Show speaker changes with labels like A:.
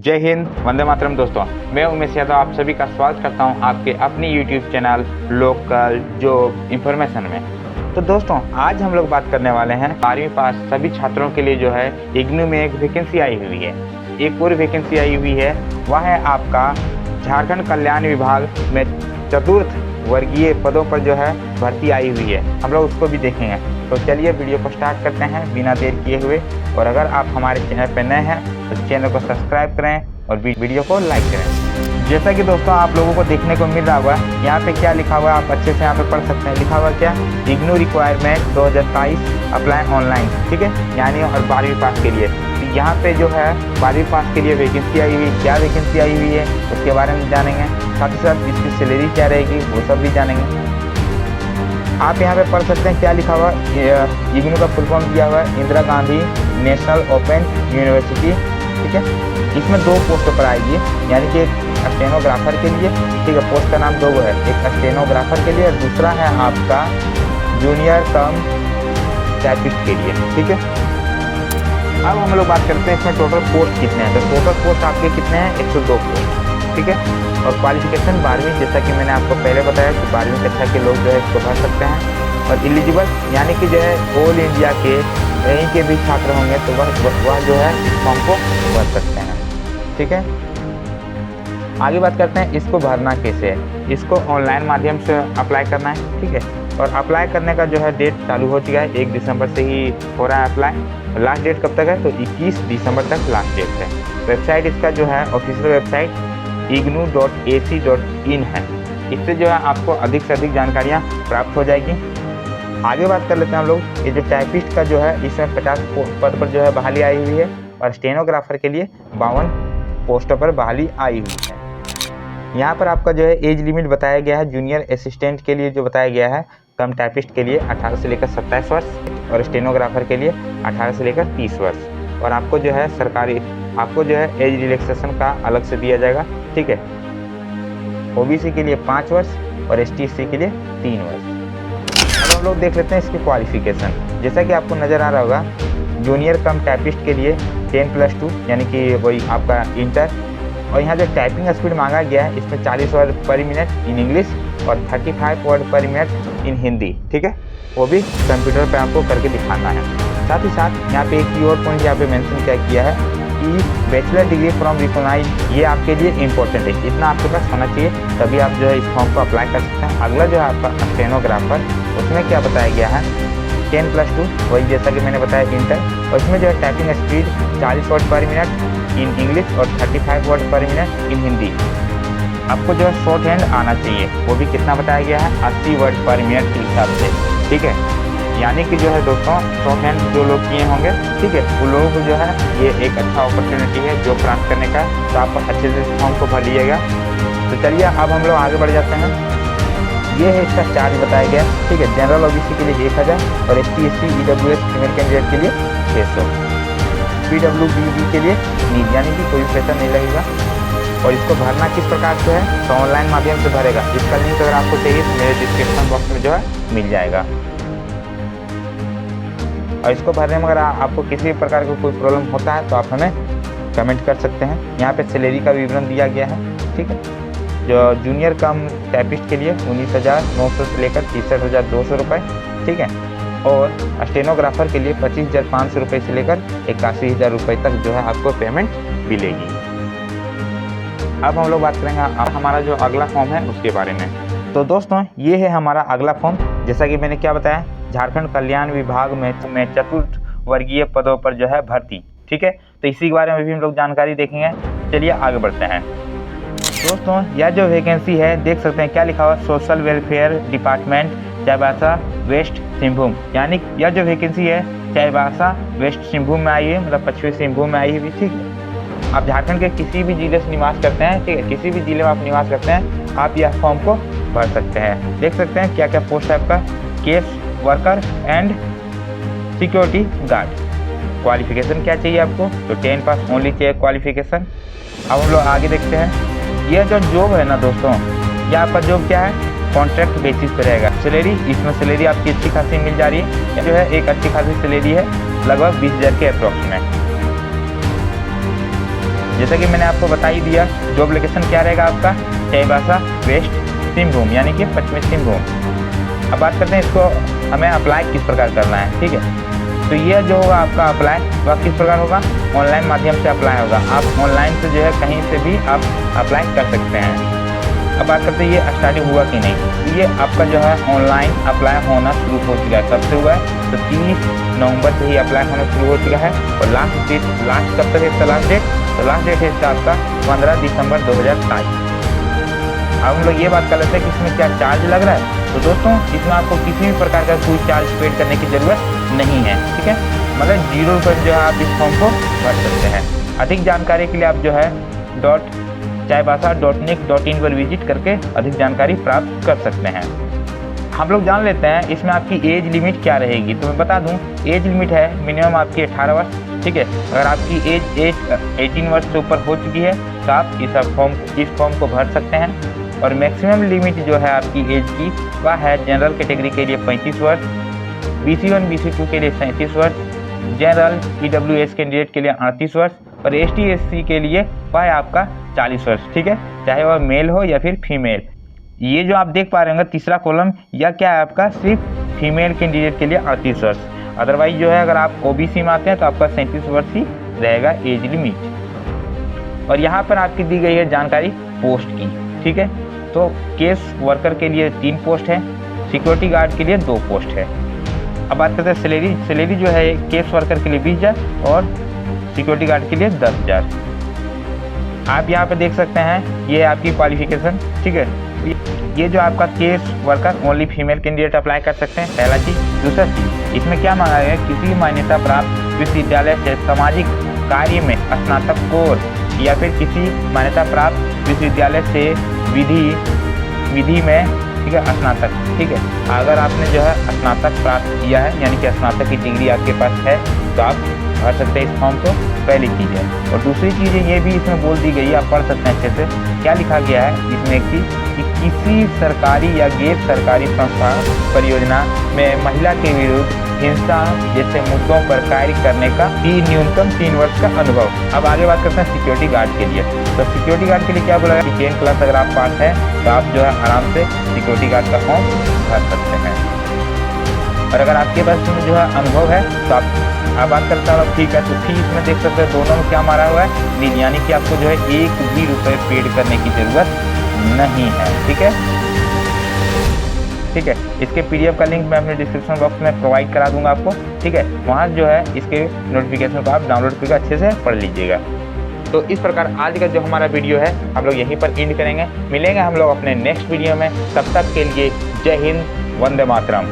A: जय हिंद, वंदे मातरम। दोस्तों, मैं उमेश यादव आप सभी का स्वागत करता हूं आपके अपनी YouTube channel local job information में। तो दोस्तों, आज हम लोग बात करने वाले हैं 12वीं पास सभी छात्रों के लिए जो है इग्नू में एक वैकेंसी आई हुई है। एक और वैकेंसी आई हुई है, वह है आपका झारखंड कल्याण विभाग में चतुर्थ वर्गीय पदों पर जो है भर्ती आई हुई है। हम लोग उसको भी देखेंगे। तो चलिए वीडियो को स्टार्ट करते हैं बिना देर किए हुए। और अगर आप हमारे चैनल पर नए हैं तो चैनल को सब्सक्राइब करें और वीडियो को लाइक करें। जैसा कि दोस्तों आप लोगों को देखने को मिल रहा होगा, यहाँ पे क्या लिखा हुआ है आप अच्छे से यहाँ पे पढ़ सकते हैं। लिखा हुआ क्या, इग्नू रिक्वायरमेंट 2023 अप्लाई ऑनलाइन, ठीक है, यानी और 12वीं पास के लिए। तो यहाँ पे जो है 12वीं पास के लिए वैकेंसी आई हुई, क्या वैकेंसी आई हुई है उसके बारे में जानेंगे। साथ ही साथ इसकी सैलरी क्या रहेगी वो सब भी जानेंगे। आप यहाँ पे पढ़ सकते हैं क्या लिखा हुआ, इग्नू का फुल फॉर्म दिया हुआ है Indira Gandhi national open university, ठीक है। इसमें 2 पोस्ट पर आएगी, यानी कि एक स्टेनोग्राफर के लिए, ठीक है, पोस्ट का नाम 2 है, एक स्टेनोग्राफर के लिए और दूसरा है आपका जूनियर कम टाइपिस्ट के लिए, ठीक है। अब हम लोग बात करते हैं इसमें टोटल पोस्ट कितने हैं। तो टोटल पोस्ट आपके कितने हैं, 102 पोस्ट, ठीक है। और क्वालिफिकेशन 12वीं, जैसा कि मैंने आपको पहले बताया कि 12वीं कक्षा के लोग जो है इसको भर सकते हैं। और एलिजिबल यानी कि जो है ऑल इंडिया के कहीं के भी छात्र होंगे तो वह जो है इस फॉर्म को भर सकते हैं, ठीक है। आगे बात करते हैं इसको भरना कैसे है। इसको ऑनलाइन माध्यम से अप्लाई करना है, ठीक है। और अप्लाई करने का जो है डेट चालू हो चुका है, 1 दिसंबर से ही हो रहा है अप्लाई। लास्ट डेट कब तक है, तो 21 दिसंबर तक लास्ट डेट है। वेबसाइट इसका जो है ऑफिशियल वेबसाइट ignu.ac.in है। इससे जो है आपको अधिक से अधिक जानकारियाँ प्राप्त हो जाएगी। आगे बात कर लेते हैं हम लोग। ये जो टाइपिस्ट का जो है इसमें 50 पद पर जो है बहाली आई हुई है और स्टेनोग्राफर के लिए 52 पोस्टों पर बहाली आई हुई है। यहाँ पर आपका जो है एज लिमिट बताया गया है। जूनियर असिस्टेंट के लिए जो बताया गया है, कम टाइपिस्ट के लिए 18 से लेकर 27 वर्ष और स्टेनोग्राफर के लिए 18 से लेकर 30 वर्ष। और आपको जो है सरकारी आपको जो है एज रिलैक्सेशन का अलग से दिया जाएगा, ठीक है। ओबीसी के लिए 5 वर्ष और एसटी/एससी के लिए 3 वर्ष। अब हम लोग देख लेते हैं इसकी क्वालिफिकेशन। जैसा कि आपको नज़र आ रहा होगा, जूनियर कम टाइपिस्ट के लिए 10+2 यानी कि वही आपका इंटर। और यहाँ जो टाइपिंग स्पीड मांगा गया है इसमें 40 वर्ड पर मिनट इन इंग्लिश और 35 वर्ड पर मिनट इन हिंदी, ठीक है। वो भी कंप्यूटर पे आपको करके दिखाना है। साथ ही साथ यहाँ पे एक और पॉइंट यहाँ पे मेंशन क्या किया है कि बैचलर डिग्री फ्रॉम रिकॉग्नाइज, ये आपके लिए इम्पोर्टेंट है। इतना आपके पास होना चाहिए, तभी आप जो है इस फॉर्म को अप्लाई कर सकते हैं। अगला जो है आपका स्टेनोग्राफर, उसमें क्या बताया गया है, 10+2 वही जैसा कि मैंने बताया इंटर। और इसमें जो है टाइपिंग स्पीड 40 वर्ड पर मिनट इन इंग्लिश और 35 वर्ड पर मिनट इन हिंदी। आपको जो है शॉर्ट हैंड आना चाहिए, वो भी कितना बताया गया है, 80 वर्ड पर मिनट के हिसाब से, ठीक है। यानी कि जो है दोस्तों शॉर्ट हैंड जो लोग किए होंगे, ठीक है, उन लोगों को जो है ये एक अच्छा अपॉर्चुनिटी है जो प्राप्त करने का। तो आप अच्छे से इस फॉर्म को भर लीजिएगा। तो चलिए अब हम लोग आगे बढ़ जाते हैं। ये है इसका चार्ज बताया गया, ठीक है। जनरल ओबीसी के लिए 1000 और एसटी/एससी ईडब्ल्यूएस फीमेल कैंडिडेट के लिए 600, पीडब्ल्यूबी के लिए नहीं, यानी कि कोई पैसा नहीं लगेगा। और इसको भरना किस प्रकार से है, तो ऑनलाइन माध्यम से भरेगा। इसका लिंक अगर आपको चाहिए तो मेरे डिस्क्रिप्शन बॉक्स में जो है मिल जाएगा। और इसको भरने में अगर आपको किसी भी प्रकार का कोई प्रॉब्लम होता है तो आप हमें कमेंट कर सकते हैं। यहाँ पे सैलरी का विवरण दिया गया है, ठीक है। जो जूनियर कम टाइपिस्ट के लिए 19,900 से लेकर 63,200 रुपये, ठीक है। और स्टेनोग्राफर के लिए 25,500 रुपये से लेकर 81,000 रुपये तक जो है आपको पेमेंट मिलेगी। अब हम लोग बात करेंगे अब हमारा जो अगला फॉर्म है उसके बारे में। तो दोस्तों ये है हमारा अगला फॉर्म। जैसा कि मैंने क्या बताया, झारखंड कल्याण विभाग में चतुर्थ वर्गीय पदों पर जो है भर्ती, ठीक है। तो इसी के बारे में भी हम लोग जानकारी देखेंगे। चलिए आगे बढ़ते हैं। दोस्तों यह जो वैकेंसी है देख सकते हैं क्या लिखा हुआ, social welfare department Chaibasa west Singhbhum, यानी यह जो वैकेंसी है चाईबासा वेस्ट सिंहभूम में आई है, मतलब पश्चिमी सिंहभूम में आई हुई, ठीक है। आप झारखंड के किसी भी जिले से निवास करते हैं, ठीक है, किसी भी जिले में आप निवास करते हैं, आप यह फॉर्म को भर सकते हैं। देख सकते हैं क्या क्या पोस्ट है आपका, case worker and security guard. Qualification क्या चाहिए आपको, तो 10 पास ओनली चाहिए क्वालिफिकेशन। अब हम लोग आगे देखते हैं। यह जो जॉब है ना दोस्तों, यह आपका जॉब क्या है, कॉन्ट्रैक्ट बेसिस पे रहेगा। सैलरी, इसमें सैलरी आपकी अच्छी खासी मिल जा रही है, जो है एक अच्छी खासी सैलरी है, लगभग 20,000 के अप्रॉक्सीमेट। जैसा कि मैंने आपको बता ही दिया, जॉब लोकेशन क्या रहेगा आपका, चाईबासा वेस्ट सिंहभूम यानी कि पश्चिमी सिंहभूम। अब बात करते हैं इसको हमें अप्लाई किस प्रकार करना है। ठीक है, तो ये जो होगा आपका अप्लाई वह किस प्रकार होगा, ऑनलाइन माध्यम से अप्लाई होगा। आप ऑनलाइन से जो है कहीं से भी आप अप्लाई कर सकते हैं। अब बात करते हैं ये स्टार्टिंग हुआ कि नहीं, तो ये आपका जो है ऑनलाइन अप्लाई होना शुरू हो चुका है। कब से हुआ है, तो 30 नवंबर से ही अप्लाई होना शुरू हो चुका है। और लास्ट कब तक है इसका लास्ट डेट, तो लास्ट डेट है इसका आपका 15 दिसंबर 2023। अब हम लोग ये बात कर लेते हैं कि इसमें क्या चार्ज लग रहा है। तो दोस्तों इसमें आपको किसी भी प्रकार का कोई चार्ज पेड करने की ज़रूरत नहीं है। ठीक है, मतलब 0 रुपये जो है आप इस फॉर्म को भर सकते हैं। अधिक जानकारी के लिए आप जो है .chaibasa.nic.in पर विजिट करके अधिक जानकारी प्राप्त कर सकते हैं। हम लोग जान लेते हैं इसमें आपकी एज लिमिट क्या रहेगी। तो मैं बता दूं, एज लिमिट है मिनिमम आपकी 18 वर्ष। ठीक है, अगर आपकी एज 18 वर्ष से ऊपर हो चुकी है तो आप इस फॉर्म को भर सकते हैं। और मैक्सिमम लिमिट जो है आपकी एज की वह है जनरल कैटेगरी के लिए 35 वर्ष, BC1 BC2 के लिए 37 वर्ष, जनरल EWS कैंडिडेट के लिए 38 वर्ष और ST SC के लिए वह है आपका 40 वर्ष। ठीक है, चाहे वह मेल हो या फिर फीमेल। ये जो आप देख पा रहे होंगे तीसरा कॉलम, यह क्या है आपका सिर्फ फीमेल कैंडिडेट के लिए 38 वर्ष। अदरवाइज जो है अगर आप OBC में आते हैं तो आपका 37 वर्ष ही रहेगा एज लिमिट। और यहाँ पर आपकी दी गई है जानकारी पोस्ट की। ठीक है, तो केस वर्कर के लिए 3 पोस्ट है, सिक्योरिटी गार्ड के लिए 2 पोस्ट है। अब बात करते हैं सैलरी जो है केस वर्कर के लिए 20,000 और सिक्योरिटी गार्ड के लिए 10,000। आप यहाँ पे देख सकते हैं ये आपकी क्वालिफिकेशन। ठीक है, ये जो आपका case worker only female candidate apply कर सकते हैं, पहला चीज़। दूसरा चीज़ इसमें क्या मांगा गया है, किसी मान्यता प्राप्त विश्वविद्यालय से सामाजिक कार्य में स्नातक कोर्स या फिर किसी मान्यता प्राप्त विश्वविद्यालय से विधि में, ठीक है, स्नातक। ठीक है, अगर आपने जो है स्नातक प्राप्त किया है यानी कि स्नातक की डिग्री आपके पास है तो आप भर सकते हैं इस फॉर्म को, पहली चीज़ है। और दूसरी चीज़ ये भी इसमें बोल दी गई है, आप पढ़ सकते हैं अच्छे से। क्या लिखा गया है इसमें एक चीज़ कि किसी सरकारी या गैर सरकारी संस्था परियोजना में महिला के विरुद्ध हिंसा जैसे मुद्दों पर कार्य करने का न्यूनतम 3 वर्ष का अनुभव। अब आगे बात करते हैं सिक्योरिटी गार्ड के लिए। तो सिक्योरिटी गार्ड के लिए क्या बोला है कि 10 क्लास अगर आप पास हैं तो आप जो है आराम से सिक्योरिटी गार्ड का फॉर्म भर सकते हैं। और अगर आपके पास इसमें जो है अनुभव है तो आप बात करते हैं ठीक है, तो फीस में देख सकते हैं दोनों में क्या मारा हुआ है, यानी कि आपको जो है 1 भी रुपये पेड करने की ज़रूरत नहीं है। ठीक है, इसके PDF का लिंक मैं अपने डिस्क्रिप्शन बॉक्स में प्रोवाइड करा दूंगा आपको। ठीक है, वहाँ जो है इसके नोटिफिकेशन को आप डाउनलोड करके अच्छे से पढ़ लीजिएगा। तो इस प्रकार आज का जो हमारा वीडियो है हम लोग यहीं पर एंड करेंगे। मिलेंगे हम लोग अपने नेक्स्ट वीडियो में, तब तक के लिए जय हिंद, वंदे मातरम।